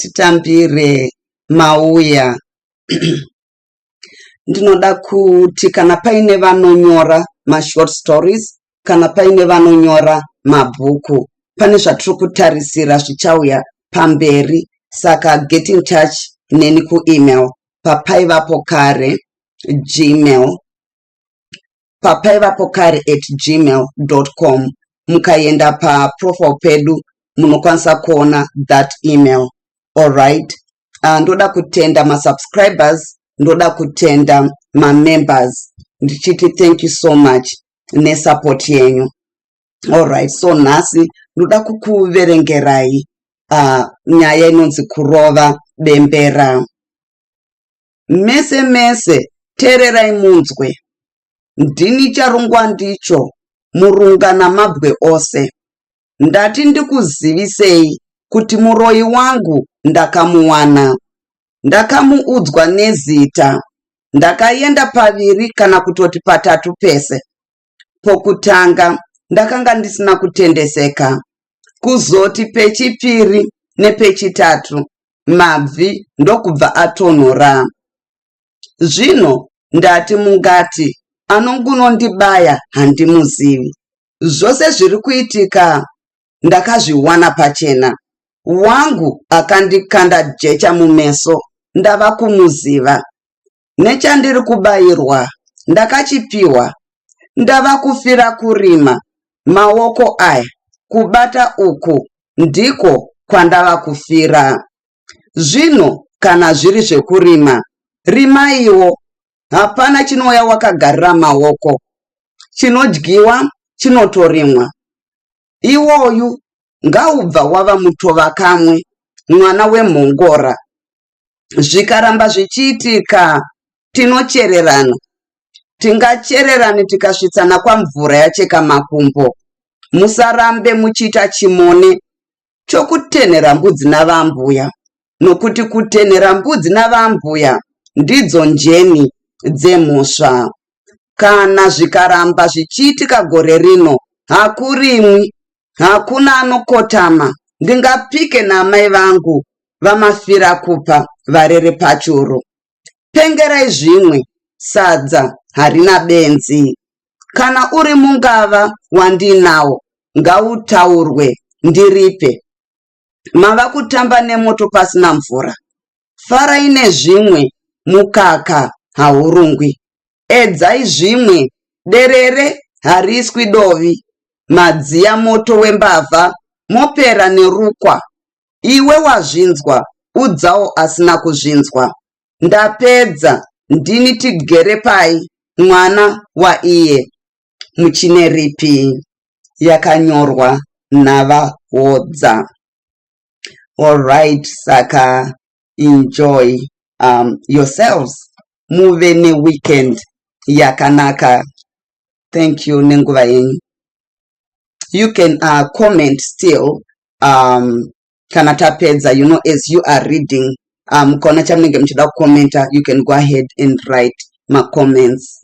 titambire mauya. Ndinoda kuti kana paine vanonyora short stories, kana paine vanonyora mabhuku, pane zvatiri kutarisira zvichauya pamberi. Saka get in touch neni ku email papaivapokare@gmail.com. Mukaenda pa profile pedu munokwanisa kuona that email. Alright. Ndoda kutenda ma subscribers, ndoda kutenda ma members. Ndichiti thank you so much ne support yenyu. Alright, so nasi ndoda kukuverengerai nyaya inonzi Kurova Bembera. Mese tererai munzwe, ndini charungwa ndicho murunga namabwe ose. Ndati ndikuzivisei kuti muroyi wangu ndakamuwana. Ndakamuudzwa nezita. Ndakaenda paviri kana kutoti patatu pese. Pokutanga ndakanga ndisina kutendeseka. Kuzoti pechipiri nepechitatu mabvi ndokubva atonhora. Zvino ndati mungati anongunondibaya handimuzivi. Zvose zviri kuitika ndakazviwana pachena. Wangu akandikanda jecha mumeso ndava kumuziva. Nechandiri kubayirwa ndakachipiwa. Ndava kufira kurima. Maoko aya kubata uku ndiko kwandava kufira. Zvino kana zviri zvekurima, rimaiwo. Hapana chinouya wakagarira maoko. Chinodyiwa chinotorimwa. Iwoyu ngaubva wava mutova kamwe, mwana wemhongora. Zvikaramba zvichiitika tinochererana. Tingachererane tikasvitsana kwamvura yacheka makumbo. Musarambe muchita chimone chokutenhera mbudzi navambuya. Nokuti kutenhera mbudzi navambuya ndidzo njeni dzemhosva. Kana zvikaramba zvichiitika gore rino, hakurimwi, hakuna anokotama. Ndingapike namai vangu vamafira kupa varere pachuru. Pengerai zvimwe, sadza harina benzi. Kana uri mungava wandinawo, ngautaurwe ndiripe. Mava kutamba nemoto pasina mvura. Farai nezvimwe, mukaka haurungwi. Edzai zvimwe, derere hariswi dovi. Madziya moto wembavha, mopera nerukwa. Iwe wazvinzwa, udzawo asina kuzvinzwa. Ndapedza, ndini tigere pai, mwana waiye. Muchineripi. Yakanyorwa navahodza. Alright, saka enjoy yourselves. Muve ne weekend yakanaka. Thank you nenguva yenyu. You can comment still kana tapedza, you know, as you are reading. Kona chamunenge muchida kukomenta, you can go ahead and write my comments.